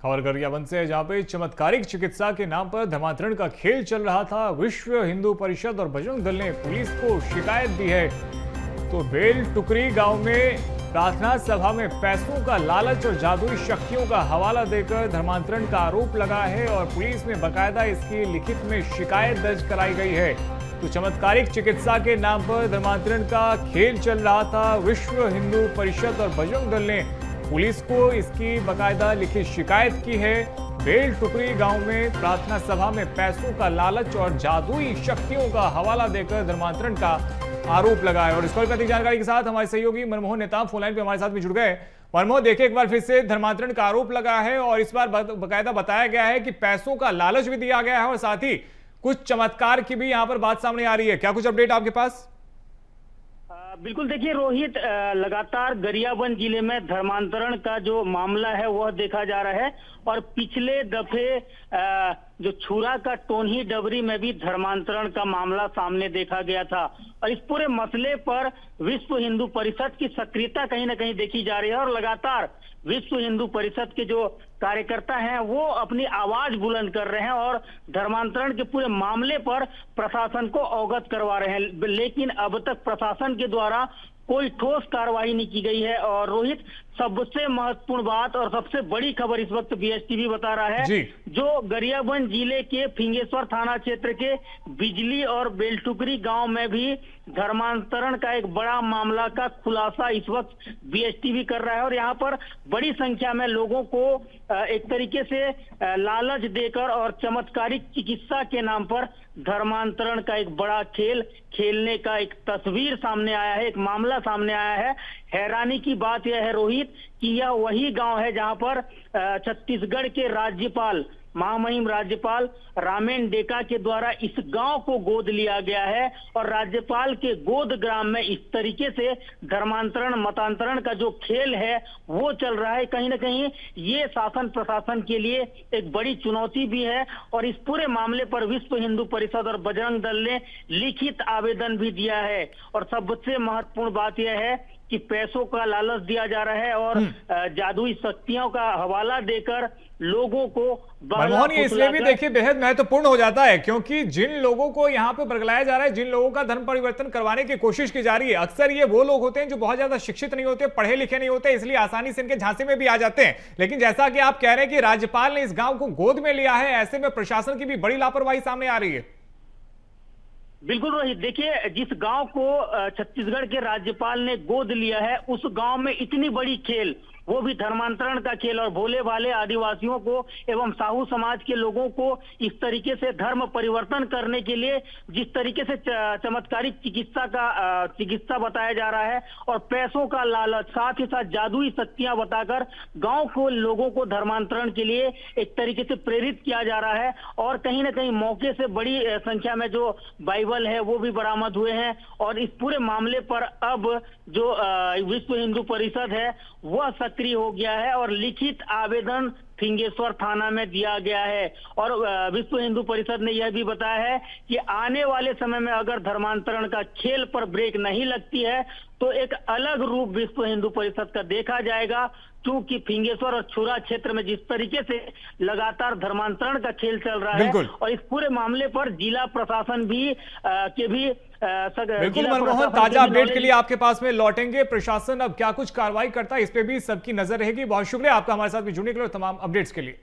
खबर गरियाबंद से, जहां पे चमत्कारिक चिकित्सा के नाम पर धर्मांतरण का खेल चल रहा था। विश्व हिंदू परिषद और बजरंग दल ने पुलिस को शिकायत दी है। तो बेल टुकरी गांव में प्रार्थना सभा में पैसों का लालच और जादुई शक्तियों का हवाला देकर धर्मांतरण का आरोप लगा है और पुलिस में बकायदा इसकी लिखित में शिकायत दर्ज कराई गई है। तो चमत्कारिक चिकित्सा के नाम पर धर्मांतरण का खेल चल रहा था। विश्व हिंदू परिषद और बजरंग दल ने पुलिस को इसकी बकायदा लिखित शिकायत की है। बेल टुकरी गांव में प्रार्थना सभा में पैसों का लालच और जादुई शक्तियों का हवाला देकर धर्मांतरण का आरोप लगा है। और इस पर अधिक जानकारी के साथ हमारे सहयोगी मनमोहन नेताम फोन लाइन पे हमारे साथ भी जुड़ गए। मनमोहन, देखिए, एक बार फिर से धर्मांतरण का आरोप लगा है और इस बार बकायदा बताया गया है कि पैसों का लालच भी दिया गया है और साथ ही कुछ चमत्कार की भी यहाँ पर बात सामने आ रही है। क्या कुछ अपडेट आपके पास? बिल्कुल, देखिए रोहित, लगातार गरियाबंद जिले में धर्मांतरण का जो मामला है वह देखा जा रहा है और पिछले दफे जो छुरा का टोन्ही डबरी में भी धर्मांतरण का मामला सामने देखा गया था और इस पूरे मसले पर विश्व हिंदू परिषद की सक्रियता कहीं ना कहीं देखी जा रही है और लगातार विश्व हिंदू परिषद के जो कार्यकर्ता हैं वो अपनी आवाज बुलंद कर रहे हैं और धर्मांतरण के पूरे मामले पर प्रशासन को अवगत करवा रहे हैं, लेकिन अब तक प्रशासन के द्वारा कोई ठोस कार्रवाई नहीं की गई है। और रोहित, सबसे महत्वपूर्ण बात और सबसे बड़ी खबर इस वक्त बीएसटीवी बता रहा है, जो गरियाबंद जिले के फिंगेश्वर थाना क्षेत्र के बिजली और बेलटुकरी गांव में भी धर्मांतरण का एक बड़ा मामला का खुलासा इस वक्त बीएसटीवी कर रहा है और यहाँ पर बड़ी संख्या में लोगों को एक तरीके से लालच देकर और चमत्कारिक चिकित्सा के नाम पर धर्मांतरण का एक बड़ा खेल खेलने का एक तस्वीर सामने आया है, एक मामला सामने आया है। हैरानी की बात यह है रोहित कि यह वही गांव है जहां पर छत्तीसगढ़ के राज्यपाल, महामहिम राज्यपाल रामेन डेका के द्वारा इस गांव को गोद लिया गया है और राज्यपाल के गोद ग्राम में इस तरीके से धर्मांतरण मतांतरण का जो खेल है वो चल रहा है। कहीं ना कहीं ये शासन प्रशासन के लिए एक बड़ी चुनौती भी है और इस पूरे मामले पर विश्व हिंदू परिषद और बजरंग दल ने लिखित आवेदन भी दिया है और सबसे महत्वपूर्ण बात यह है कि पैसों का लालच दिया जा रहा है और जादुई शक्तियों का हवाला देकर लोगों को मनमोहन, ये इसलिए भी देखिए बेहद महत्वपूर्ण हो जाता है क्योंकि जिन लोगों को यहाँ पे बरगलाया जा रहा है, जिन लोगों का धर्म परिवर्तन करवाने की कोशिश की जा रही है, अक्सर ये वो लोग होते हैं जो बहुत ज्यादा शिक्षित नहीं होते, पढ़े लिखे नहीं होते, इसलिए आसानी से इनके झांसे में भी आ जाते हैं। लेकिन जैसा कि आप कह रहे हैं कि राज्यपाल ने इस गांव को गोद में लिया है, ऐसे में प्रशासन की भी बड़ी लापरवाही सामने आ रही है। बिल्कुल रोहित, देखिए जिस गांव को छत्तीसगढ़ के राज्यपाल ने गोद लिया है उस गांव में इतनी बड़ी खेल, वो भी धर्मांतरण का खेल और भोले भाले आदिवासियों को एवं साहू समाज के लोगों को इस तरीके से धर्म परिवर्तन करने के लिए जिस तरीके से चमत्कारिक चिकित्सा बताया जा रहा है और पैसों का लालच, साथ ही साथ जादुई शक्तियां बताकर गांव को लोगों को धर्मांतरण के लिए एक तरीके से प्रेरित किया जा रहा है और कहीं ना कहीं मौके से बड़ी संख्या में जो बाइबल है वो भी बरामद हुए हैं और इस पूरे मामले पर अब जो विश्व हिंदू परिषद है वह सक्रिय हो गया है और लिखित आवेदन फिंगेश्वर थाना में दिया गया है और विश्व हिंदू परिषद ने यह भी बताया है कि आने वाले समय में अगर धर्मांतरण का खेल पर ब्रेक नहीं लगती है तो एक अलग रूप विश्व हिंदू परिषद का देखा जाएगा, क्योंकि फिंगेश्वर और छुरा क्षेत्र में जिस तरीके से लगातार धर्मांतरण का खेल चल रहा है और इस पूरे मामले पर जिला प्रशासन भी बिल्कुल मनमोहन, ताजा अपडेट के लिए आपके पास में लौटेंगे। प्रशासन अब क्या कुछ कार्रवाई करता है इस पे भी सबकी नजर रहेगी। बहुत शुक्रिया आपका हमारे साथ भी जुड़ने के लिए, तमाम अपडेट्स के लिए।